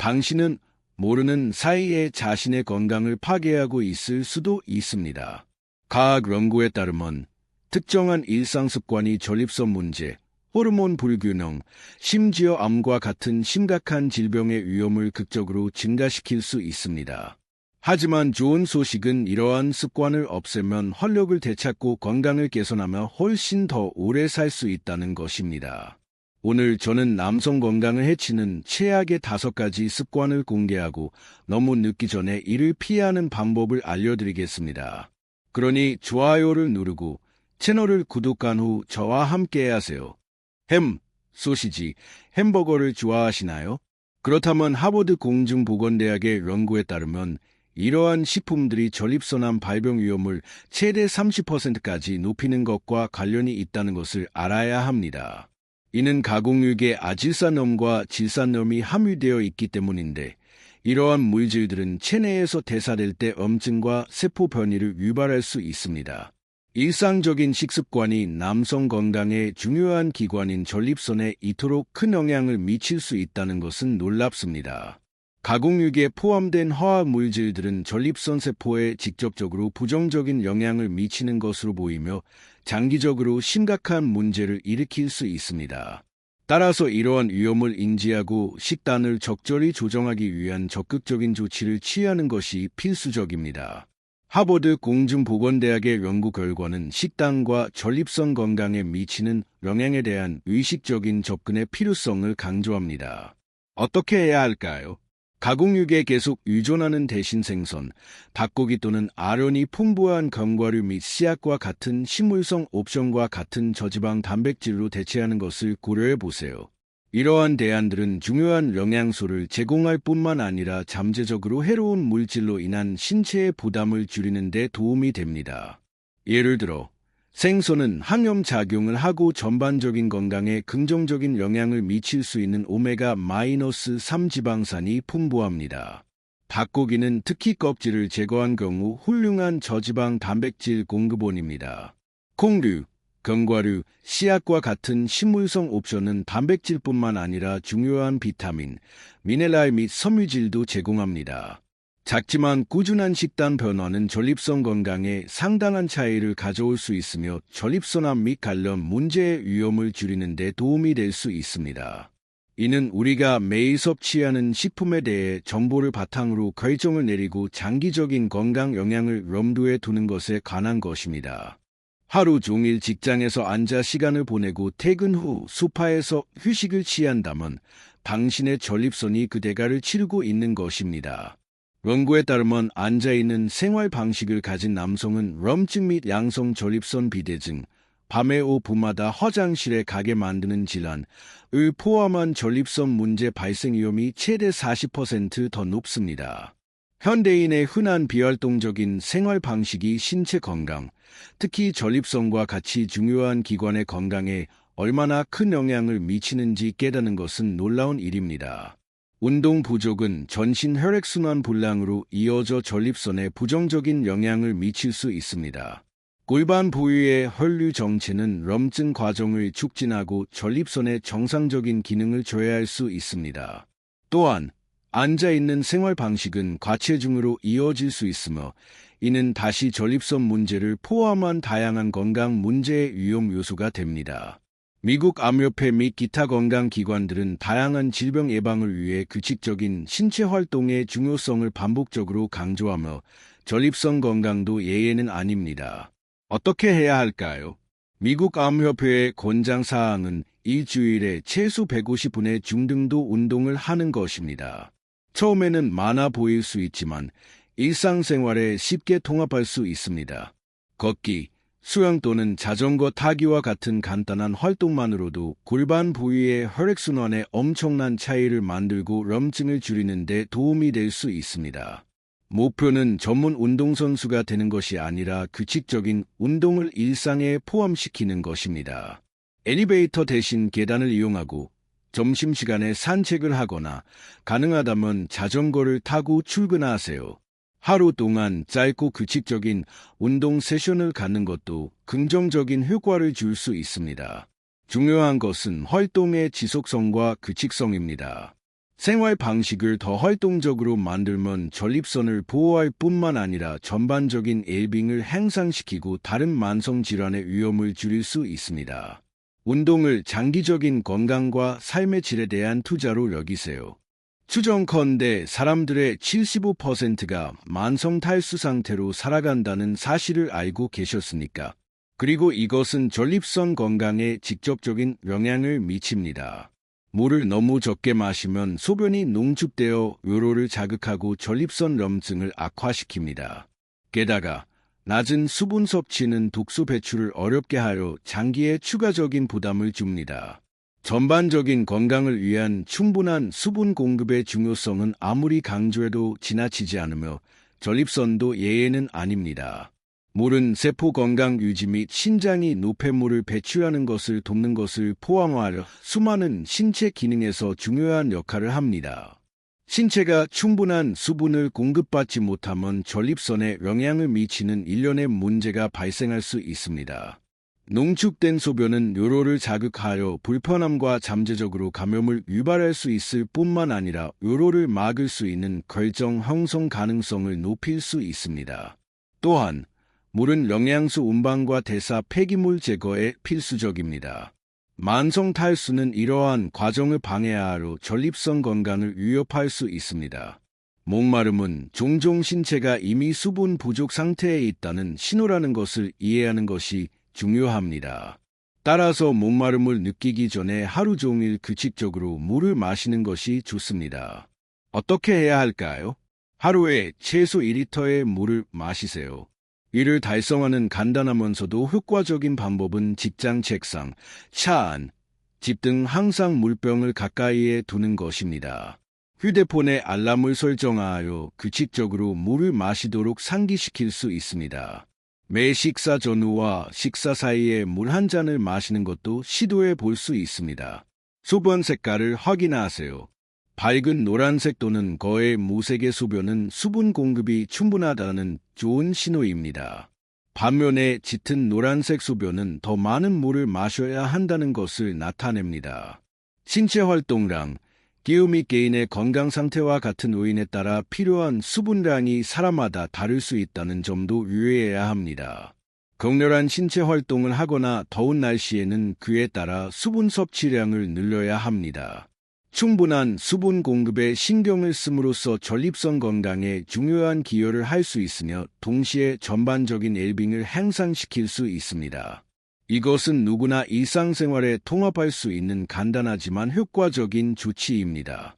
당신은 모르는 사이에 자신의 건강을 파괴하고 있을 수도 있습니다. 과학 연구에 따르면 특정한 일상 습관이 전립선 문제, 호르몬 불균형, 심지어 암과 같은 심각한 질병의 위험을 극적으로 증가시킬 수 있습니다. 하지만 좋은 소식은 이러한 습관을 없애면 활력을 되찾고 건강을 개선하며 훨씬 더 오래 살 수 있다는 것입니다. 오늘 저는 남성 건강을 해치는 최악의 5가지 습관을 공개하고 너무 늦기 전에 이를 피하는 방법을 알려드리겠습니다. 그러니 좋아요를 누르고 채널을 구독한 후 저와 함께 하세요. 소시지, 햄버거를 좋아하시나요? 그렇다면 하버드 공중보건대학의 연구에 따르면 이러한 식품들이 전립선암 발병 위험을 최대 30%까지 높이는 것과 관련이 있다는 것을 알아야 합니다. 이는 가공육에 아질산염과 질산염이 함유되어 있기 때문인데 이러한 물질들은 체내에서 대사될 때 염증과 세포 변이를 유발할 수 있습니다. 일상적인 식습관이 남성 건강에 중요한 기관인 전립선에 이토록 큰 영향을 미칠 수 있다는 것은 놀랍습니다. 가공육에 포함된 화학 물질들은 전립선 세포에 직접적으로 부정적인 영향을 미치는 것으로 보이며 장기적으로 심각한 문제를 일으킬 수 있습니다. 따라서 이러한 위험을 인지하고 식단을 적절히 조정하기 위한 적극적인 조치를 취하는 것이 필수적입니다. 하버드 공중보건대학의 연구 결과는 식단과 전립선 건강에 미치는 영향에 대한 의식적인 접근의 필요성을 강조합니다. 어떻게 해야 할까요? 가공육에 계속 의존하는 대신 생선, 닭고기 또는 아련이 풍부한 견과류 및 씨앗과 같은 식물성 옵션과 같은 저지방 단백질로 대체하는 것을 고려해 보세요. 이러한 대안들은 중요한 영양소를 제공할 뿐만 아니라 잠재적으로 해로운 물질로 인한 신체의 부담을 줄이는 데 도움이 됩니다. 예를 들어, 생선은 항염 작용을 하고 전반적인 건강에 긍정적인 영향을 미칠 수 있는 오메가-3 지방산이 풍부합니다. 닭고기는 특히 껍질을 제거한 경우 훌륭한 저지방 단백질 공급원입니다. 콩류, 견과류, 씨앗과 같은 식물성 옵션은 단백질뿐만 아니라 중요한 비타민, 미네랄 및 섬유질도 제공합니다. 작지만 꾸준한 식단 변화는 전립선 건강에 상당한 차이를 가져올 수 있으며 전립선암 및 관련 문제의 위험을 줄이는 데 도움이 될 수 있습니다. 이는 우리가 매일 섭취하는 식품에 대해 정보를 바탕으로 결정을 내리고 장기적인 건강 영향을 염두에 두는 것에 관한 것입니다. 하루 종일 직장에서 앉아 시간을 보내고 퇴근 후 소파에서 휴식을 취한다면 당신의 전립선이 그 대가를 치르고 있는 것입니다. 연구에 따르면 앉아있는 생활 방식을 가진 남성은 염증 및 양성 전립선 비대증, 밤에 오후마다 화장실에 가게 만드는 질환을 포함한 전립선 문제 발생 위험이 최대 40% 더 높습니다. 현대인의 흔한 비활동적인 생활 방식이 신체 건강, 특히 전립선과 같이 중요한 기관의 건강에 얼마나 큰 영향을 미치는지 깨닫는 것은 놀라운 일입니다. 운동 부족은 전신 혈액순환 불량으로 이어져 전립선에 부정적인 영향을 미칠 수 있습니다. 골반 부위의 혈류 정체는 염증 과정을 촉진하고 전립선의 정상적인 기능을 저해할 수 있습니다. 또한 앉아있는 생활 방식은 과체중으로 이어질 수 있으며 이는 다시 전립선 문제를 포함한 다양한 건강 문제의 위험 요소가 됩니다. 미국 암협회 및 기타 건강기관들은 다양한 질병 예방을 위해 규칙적인 신체 활동의 중요성을 반복적으로 강조하며 전립선 건강도 예외는 아닙니다. 어떻게 해야 할까요? 미국 암협회의 권장사항은 일주일에 최소 150분의 중등도 운동을 하는 것입니다. 처음에는 많아 보일 수 있지만 일상생활에 쉽게 통합할 수 있습니다. 걷기, 수영 또는 자전거 타기와 같은 간단한 활동만으로도 골반 부위의 혈액순환에 엄청난 차이를 만들고 염증을 줄이는 데 도움이 될 수 있습니다. 목표는 전문 운동선수가 되는 것이 아니라 규칙적인 운동을 일상에 포함시키는 것입니다. 엘리베이터 대신 계단을 이용하고 점심시간에 산책을 하거나 가능하다면 자전거를 타고 출근하세요. 하루 동안 짧고 규칙적인 운동 세션을 갖는 것도 긍정적인 효과를 줄 수 있습니다. 중요한 것은 활동의 지속성과 규칙성입니다. 생활 방식을 더 활동적으로 만들면 전립선을 보호할 뿐만 아니라 전반적인 웰빙을 향상시키고 다른 만성 질환의 위험을 줄일 수 있습니다. 운동을 장기적인 건강과 삶의 질에 대한 투자로 여기세요. 추정컨대 사람들의 75%가 만성 탈수 상태로 살아간다는 사실을 알고 계셨습니까? 그리고 이것은 전립선 건강에 직접적인 영향을 미칩니다. 물을 너무 적게 마시면 소변이 농축되어 요로를 자극하고 전립선 염증을 악화시킵니다. 게다가 낮은 수분 섭취는 독소 배출을 어렵게 하여 장기에 추가적인 부담을 줍니다. 전반적인 건강을 위한 충분한 수분 공급의 중요성은 아무리 강조해도 지나치지 않으며 전립선도 예외는 아닙니다. 물은 세포 건강 유지 및 신장이 노폐물을 배출하는 것을 돕는 것을 포함하여 수많은 신체 기능에서 중요한 역할을 합니다. 신체가 충분한 수분을 공급받지 못하면 전립선에 영향을 미치는 일련의 문제가 발생할 수 있습니다. 농축된 소변은 요로를 자극하여 불편함과 잠재적으로 감염을 유발할 수 있을 뿐만 아니라 요로를 막을 수 있는 결정 형성 가능성을 높일 수 있습니다. 또한 물은 영양소 운반과 대사 폐기물 제거에 필수적입니다. 만성 탈수는 이러한 과정을 방해하여 전립선 건강을 위협할 수 있습니다. 목마름은 종종 신체가 이미 수분 부족 상태에 있다는 신호라는 것을 이해하는 것이 중요합니다. 따라서 목마름을 느끼기 전에 하루 종일 규칙적으로 물을 마시는 것이 좋습니다. 어떻게 해야 할까요? 하루에 최소 2리터의 물을 마시세요. 이를 달성하는 간단하면서도 효과적인 방법은 직장 책상, 차 안, 집 등 항상 물병을 가까이에 두는 것입니다. 휴대폰에 알람을 설정하여 규칙적으로 물을 마시도록 상기시킬 수 있습니다. 매 식사 전후와 식사 사이에 물 한 잔을 마시는 것도 시도해 볼 수 있습니다. 소변 색깔을 확인하세요. 밝은 노란색 또는 거의 무색의 소변은 수분 공급이 충분하다는 좋은 신호입니다. 반면에 짙은 노란색 소변은 더 많은 물을 마셔야 한다는 것을 나타냅니다. 신체 활동량, 기후 및 개인의 건강 상태와 같은 요인에 따라 필요한 수분량이 사람마다 다를 수 있다는 점도 유의해야 합니다. 격렬한 신체 활동을 하거나 더운 날씨에는 그에 따라 수분 섭취량을 늘려야 합니다. 충분한 수분 공급에 신경을 씀으로써 전립선 건강에 중요한 기여를 할 수 있으며 동시에 전반적인 웰빙을 향상시킬 수 있습니다. 이것은 누구나 일상생활에 통합할 수 있는 간단하지만 효과적인 조치입니다.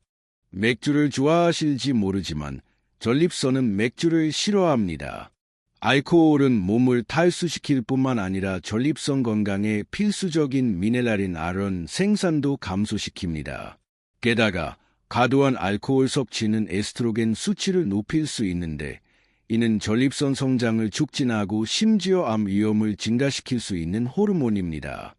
맥주를 좋아하실지 모르지만 전립선은 맥주를 싫어합니다. 알코올은 몸을 탈수시킬 뿐만 아니라 전립선 건강에 필수적인 미네랄인 아연 생산도 감소시킵니다. 게다가 과도한 알코올 섭취는 에스트로겐 수치를 높일 수 있는데 이는 전립선 성장을 촉진하고 심지어 암 위험을 증가시킬 수 있는 호르몬입니다.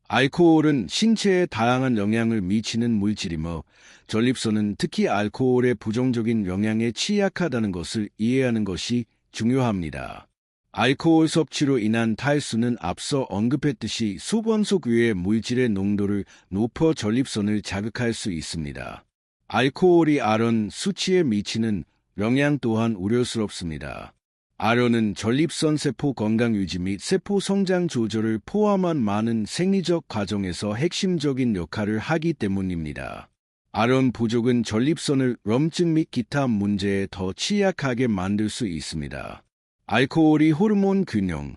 알코올은 신체에 다양한 영향을 미치는 물질이며 전립선은 특히 알코올의 부정적인 영향에 취약하다는 것을 이해하는 것이 중요합니다. 알코올 섭취로 인한 탈수는 앞서 언급했듯이 소변 속 외의 물질의 농도를 높여 전립선을 자극할 수 있습니다. 알코올이 아연 수치에 미치는 영향 또한 우려스럽습니다. 아연은 전립선 세포 건강 유지 및 세포 성장 조절을 포함한 많은 생리적 과정에서 핵심적인 역할을 하기 때문입니다. 아연 부족은 전립선을 염증 및 기타 문제에 더 취약하게 만들 수 있습니다. 알코올이 호르몬 균형,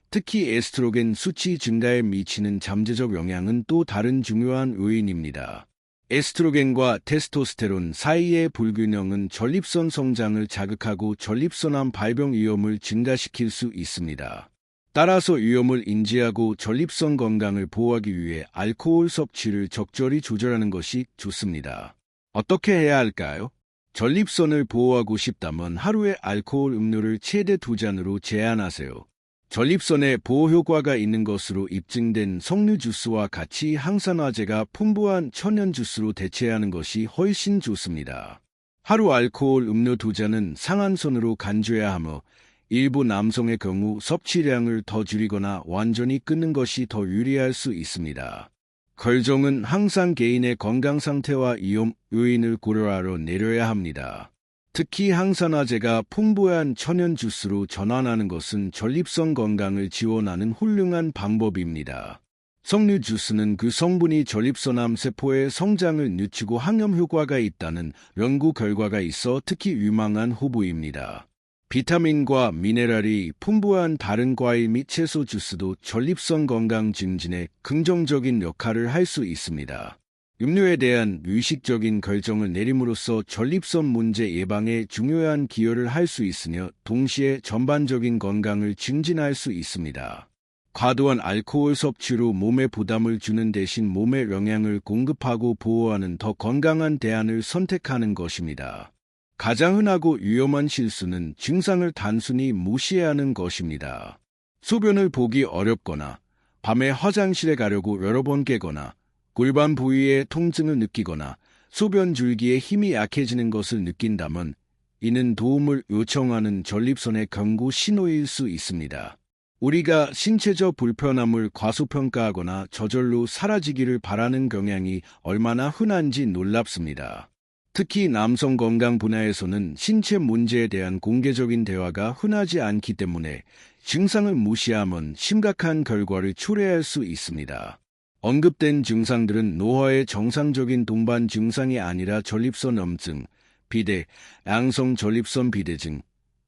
특히 에스트로겐 수치 증가에 미치는 잠재적 영향은 또 다른 중요한 요인입니다. 에스트로겐과 테스토스테론 사이의 불균형은 전립선 성장을 자극하고 전립선암 발병 위험을 증가시킬 수 있습니다. 따라서 위험을 인지하고 전립선 건강을 보호하기 위해 알코올 섭취를 적절히 조절하는 것이 좋습니다. 어떻게 해야 할까요? 전립선을 보호하고 싶다면 하루에 알코올 음료를 최대 2잔으로 제한하세요. 전립선에 보호 효과가 있는 것으로 입증된 석류 주스와 같이 항산화제가 풍부한 천연 주스로 대체하는 것이 훨씬 좋습니다. 하루 알코올 음료 2잔은 상한선으로 간주해야 하며 일부 남성의 경우 섭취량을 더 줄이거나 완전히 끊는 것이 더 유리할 수 있습니다. 결정은 항상 개인의 건강 상태와 위험 요인을 고려하러 내려야 합니다. 특히 항산화제가 풍부한 천연 주스로 전환하는 것은 전립선 건강을 지원하는 훌륭한 방법입니다. 석류 주스는 그 성분이 전립선암 세포의 성장을 늦추고 항염 효과가 있다는 연구 결과가 있어 특히 유망한 후보입니다. 비타민과 미네랄이 풍부한 다른 과일 및 채소 주스도 전립선 건강 증진에 긍정적인 역할을 할 수 있습니다. 음료에 대한 의식적인 결정을 내림으로써 전립선 문제 예방에 중요한 기여를 할 수 있으며 동시에 전반적인 건강을 증진할 수 있습니다. 과도한 알코올 섭취로 몸에 부담을 주는 대신 몸에 영양을 공급하고 보호하는 더 건강한 대안을 선택하는 것입니다. 가장 흔하고 위험한 실수는 증상을 단순히 무시하는 것입니다. 소변을 보기 어렵거나 밤에 화장실에 가려고 여러 번 깨거나 골반 부위에 통증을 느끼거나 소변 줄기에 힘이 약해지는 것을 느낀다면 이는 도움을 요청하는 전립선의 경고 신호일 수 있습니다. 우리가 신체적 불편함을 과소평가하거나 저절로 사라지기를 바라는 경향이 얼마나 흔한지 놀랍습니다. 특히 남성 건강 분야에서는 신체 문제에 대한 공개적인 대화가 흔하지 않기 때문에 증상을 무시하면 심각한 결과를 초래할 수 있습니다. 언급된 증상들은 노화의 정상적인 동반 증상이 아니라 전립선 염증, 비대, 양성 전립선 비대증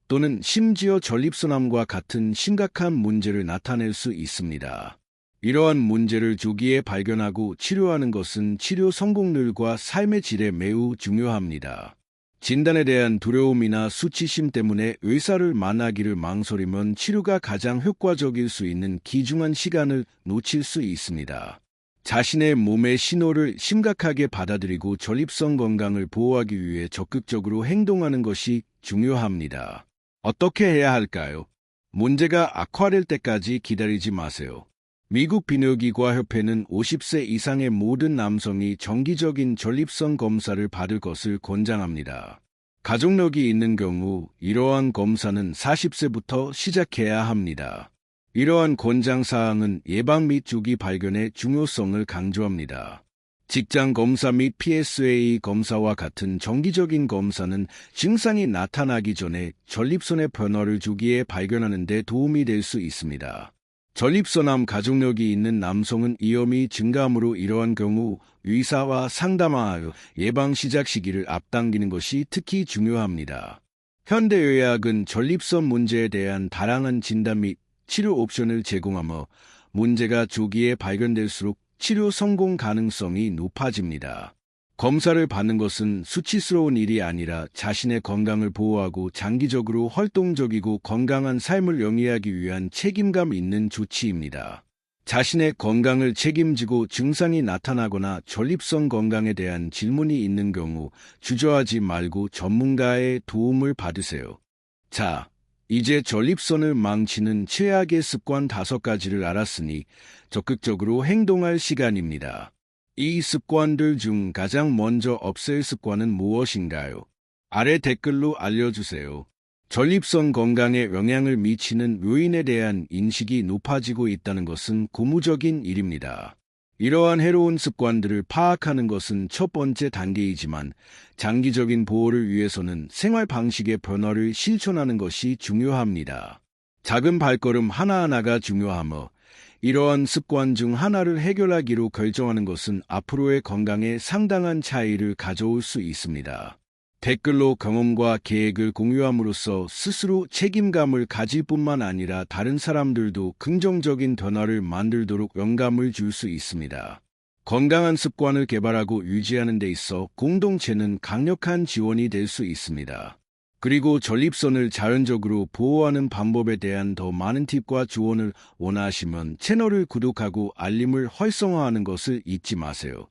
또는 심지어 전립선암과 같은 심각한 문제를 나타낼 수 있습니다. 이러한 문제를 조기에 발견하고 치료하는 것은 치료 성공률과 삶의 질에 매우 중요합니다. 진단에 대한 두려움이나 수치심 때문에 의사를 만나기를 망설이면 치료가 가장 효과적일 수 있는 귀중한 시간을 놓칠 수 있습니다. 자신의 몸의 신호를 심각하게 받아들이고 전립선 건강을 보호하기 위해 적극적으로 행동하는 것이 중요합니다. 어떻게 해야 할까요? 문제가 악화될 때까지 기다리지 마세요. 미국 비뇨기과 협회는 50세 이상의 모든 남성이 정기적인 전립선 검사를 받을 것을 권장합니다. 가족력이 있는 경우 이러한 검사는 40세부터 시작해야 합니다. 이러한 권장사항은 예방 및 조기 발견의 중요성을 강조합니다. 직장 검사 및 PSA 검사와 같은 정기적인 검사는 증상이 나타나기 전에 전립선의 변화를 조기에 발견하는 데 도움이 될 수 있습니다. 전립선암 가족력이 있는 남성은 위험이 증가하므로 이러한 경우 의사와 상담하여 예방 시작 시기를 앞당기는 것이 특히 중요합니다. 현대의학은 전립선 문제에 대한 다양한 진단 및 치료 옵션을 제공하며 문제가 조기에 발견될수록 치료 성공 가능성이 높아집니다. 검사를 받는 것은 수치스러운 일이 아니라 자신의 건강을 보호하고 장기적으로 활동적이고 건강한 삶을 영위하기 위한 책임감 있는 조치입니다. 자신의 건강을 책임지고 증상이 나타나거나 전립선 건강에 대한 질문이 있는 경우 주저하지 말고 전문가의 도움을 받으세요. 자, 이제 전립선을 망치는 최악의 습관 5가지를 알았으니 적극적으로 행동할 시간입니다. 이 습관들 중 가장 먼저 없앨 습관은 무엇인가요? 아래 댓글로 알려주세요. 전립선 건강에 영향을 미치는 요인에 대한 인식이 높아지고 있다는 것은 고무적인 일입니다. 이러한 해로운 습관들을 파악하는 것은 첫 번째 단계이지만 장기적인 보호를 위해서는 생활 방식의 변화를 실천하는 것이 중요합니다. 작은 발걸음 하나하나가 중요하며 이러한 습관 중 하나를 해결하기로 결정하는 것은 앞으로의 건강에 상당한 차이를 가져올 수 있습니다. 댓글로 경험과 계획을 공유함으로써 스스로 책임감을 가질 뿐만 아니라 다른 사람들도 긍정적인 변화를 만들도록 영감을 줄 수 있습니다. 건강한 습관을 개발하고 유지하는 데 있어 공동체는 강력한 지원이 될 수 있습니다. 그리고 전립선을 자연적으로 보호하는 방법에 대한 더 많은 팁과 조언을 원하시면 채널을 구독하고 알림을 활성화하는 것을 잊지 마세요.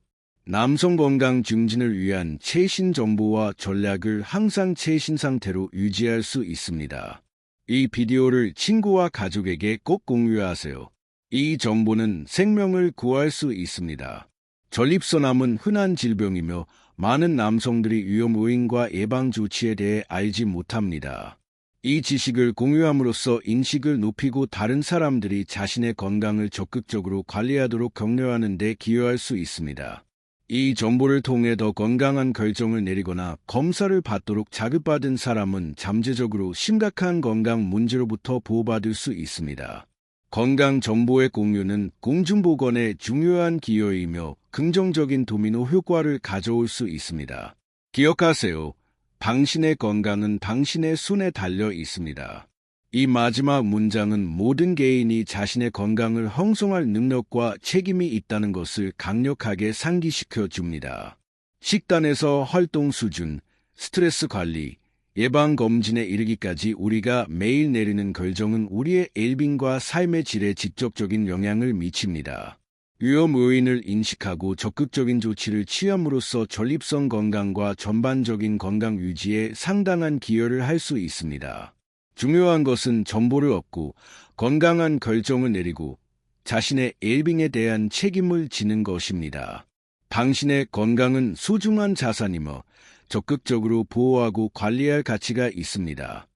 남성 건강 증진을 위한 최신 정보와 전략을 항상 최신 상태로 유지할 수 있습니다. 이 비디오를 친구와 가족에게 꼭 공유하세요. 이 정보는 생명을 구할 수 있습니다. 전립선암은 흔한 질병이며 많은 남성들이 위험 요인과 예방 조치에 대해 알지 못합니다. 이 지식을 공유함으로써 인식을 높이고 다른 사람들이 자신의 건강을 적극적으로 관리하도록 격려하는 데 기여할 수 있습니다. 이 정보를 통해 더 건강한 결정을 내리거나 검사를 받도록 자극받은 사람은 잠재적으로 심각한 건강 문제로부터 보호받을 수 있습니다. 건강 정보의 공유는 공중보건에 중요한 기여이며 긍정적인 도미노 효과를 가져올 수 있습니다. 기억하세요. 당신의 건강은 당신의 손에 달려 있습니다. 이 마지막 문장은 모든 개인이 자신의 건강을 형성할 능력과 책임이 있다는 것을 강력하게 상기시켜 줍니다. 식단에서 활동 수준, 스트레스 관리, 예방검진에 이르기까지 우리가 매일 내리는 결정은 우리의 웰빙과 삶의 질에 직접적인 영향을 미칩니다. 위험 요인을 인식하고 적극적인 조치를 취함으로써 전립선 건강과 전반적인 건강 유지에 상당한 기여를 할 수 있습니다. 중요한 것은 정보를 얻고 건강한 결정을 내리고 자신의 웰빙에 대한 책임을 지는 것입니다. 당신의 건강은 소중한 자산이며 적극적으로 보호하고 관리할 가치가 있습니다.